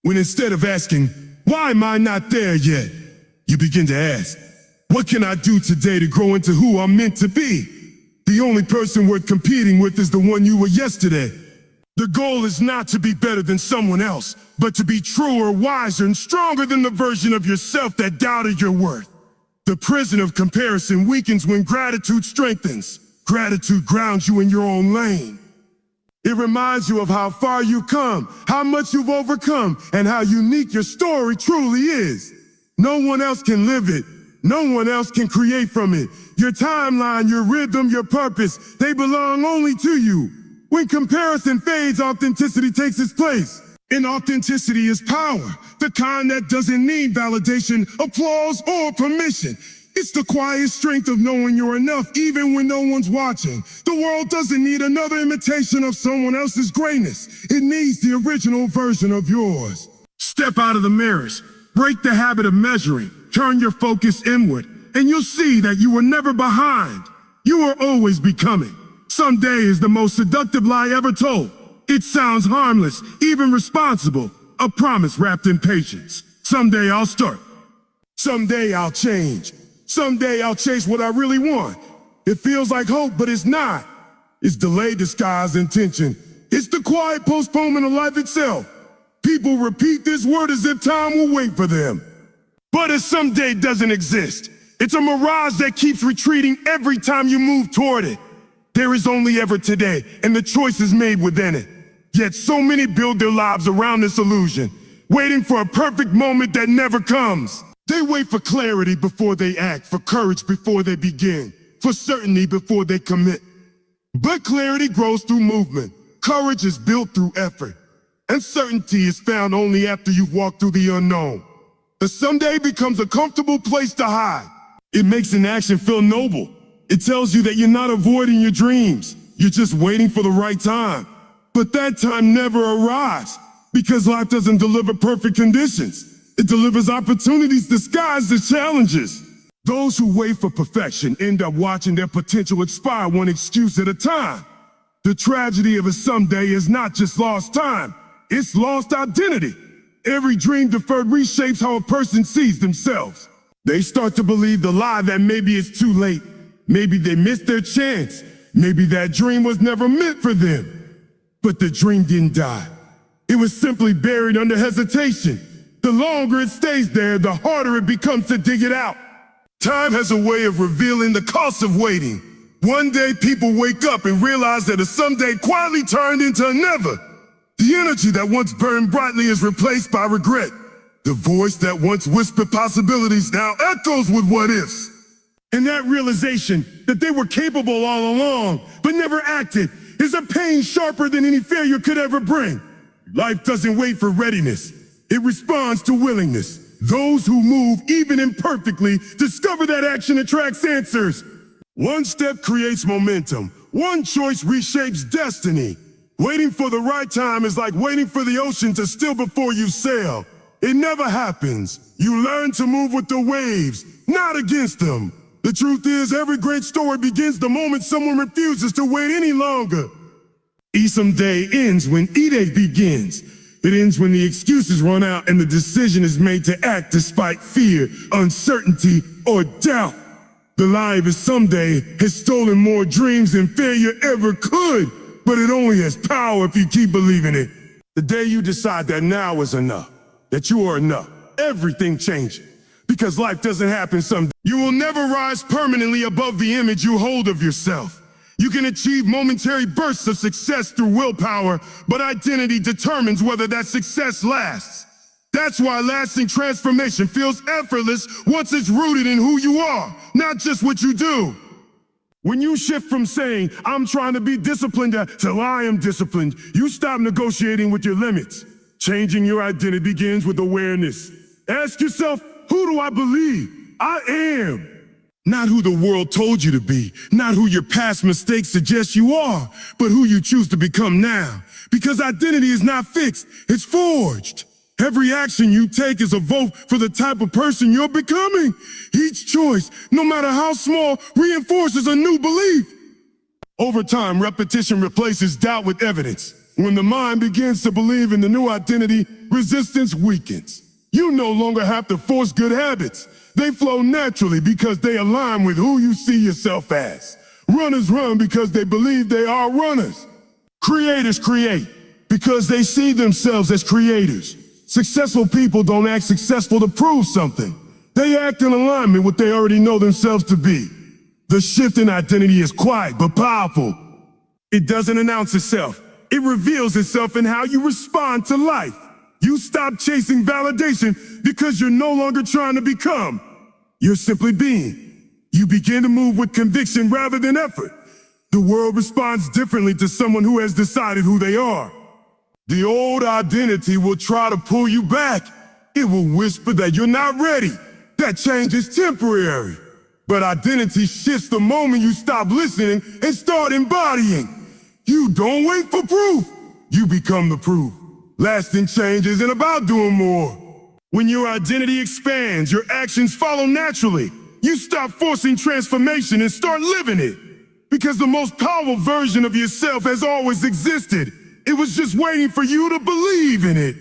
When instead of asking, why am I not there yet? You begin to ask, what can I do today to grow into who I'm meant to be? The only person worth competing with is the one you were yesterday. The goal is not to be better than someone else, but to be truer, wiser, and stronger than the version of yourself that doubted your worth. The prison of comparison weakens when gratitude strengthens. Gratitude grounds you in your own lane. It reminds you of how far you've come, how much you've overcome, and how unique your story truly is. No one else can live it. No one else can create from it. Your timeline, your rhythm, your purpose, they belong only to you. When comparison fades, authenticity takes its place. And authenticity is power, the kind that doesn't need validation, applause, or permission. It's the quiet strength of knowing you're enough even when no one's watching. The world doesn't need another imitation of someone else's greatness. It needs the original version of yours. Step out of the mirrors, break the habit of measuring, turn your focus inward, and you'll see that you were never behind. You are always becoming. Someday is the most seductive lie ever told. It sounds harmless, even responsible, a promise wrapped in patience. Someday I'll start. Someday I'll change. Someday I'll chase what I really want. It feels like hope, but it's not. It's delayed disguised intention. It's the quiet postponement of life itself. People repeat this word as if time will wait for them. But a someday doesn't exist. It's a mirage that keeps retreating every time you move toward it. There is only ever today, and the choice is made within it. Yet so many build their lives around this illusion, waiting for a perfect moment that never comes. They wait for clarity before they act, for courage before they begin, for certainty before they commit. But clarity grows through movement. Courage is built through effort. And certainty is found only after you've walked through the unknown. The someday becomes a comfortable place to hide. It makes an action feel noble. It tells you that you're not avoiding your dreams. You're just waiting for the right time. But that time never arrives because life doesn't deliver perfect conditions. It delivers opportunities disguised as challenges. Those who wait for perfection end up watching their potential expire one excuse at a time. The tragedy of a someday is not just lost time, it's lost identity. Every dream deferred reshapes how a person sees themselves. They start to believe the lie that maybe it's too late. Maybe they missed their chance. Maybe that dream was never meant for them. But the dream didn't die. It was simply buried under hesitation. The longer it stays there, the harder it becomes to dig it out. Time has a way of revealing the cost of waiting. One day people wake up and realize that a someday quietly turned into a never. The energy that once burned brightly is replaced by regret. The voice that once whispered possibilities now echoes with what ifs. And that realization that they were capable all along, but never acted, is a pain sharper than any failure could ever bring. Life doesn't wait for readiness. It responds to willingness. Those who move, even imperfectly, discover that action attracts answers. One step creates momentum. One choice reshapes destiny. Waiting for the right time is like waiting for the ocean to still before you sail. It never happens. You learn to move with the waves, not against them. The truth is, every great story begins the moment someone refuses to wait any longer. Someday ends when E-Day begins. It ends when the excuses run out and the decision is made to act despite fear, uncertainty, or doubt. The lie of someday has stolen more dreams than failure ever could, but it only has power if you keep believing it. The day you decide that now is enough, that you are enough, everything changes. Because life doesn't happen someday. You will never rise permanently above the image you hold of yourself. You can achieve momentary bursts of success through willpower, but identity determines whether that success lasts. That's why lasting transformation feels effortless once it's rooted in who you are, not just what you do. When you shift from saying, I'm trying to be disciplined to I am disciplined, you stop negotiating with your limits. Changing your identity begins with awareness. Ask yourself, who do I believe I am? Not who the world told you to be, not who your past mistakes suggest you are, but who you choose to become now. Because identity is not fixed, it's forged. Every action you take is a vote for the type of person you're becoming. Each choice, no matter how small, reinforces a new belief. Over time, repetition replaces doubt with evidence. When the mind begins to believe in the new identity, resistance weakens. You no longer have to force good habits. They flow naturally because they align with who you see yourself as. Runners run because they believe they are runners. Creators create because they see themselves as creators. Successful people don't act successful to prove something. They act in alignment with what they already know themselves to be. The shift in identity is quiet but powerful. It doesn't announce itself. It reveals itself in how you respond to life. You stop chasing validation because you're no longer trying to become. You're simply being. You begin to move with conviction rather than effort. The world responds differently to someone who has decided who they are. The old identity will try to pull you back. It will whisper that you're not ready. That change is temporary. But identity shifts the moment you stop listening and start embodying. You don't wait for proof. You become the proof. Lasting change isn't about doing more. When your identity expands, your actions follow naturally. You stop forcing transformation and start living it. Because the most powerful version of yourself has always existed. It was just waiting for you to believe in it.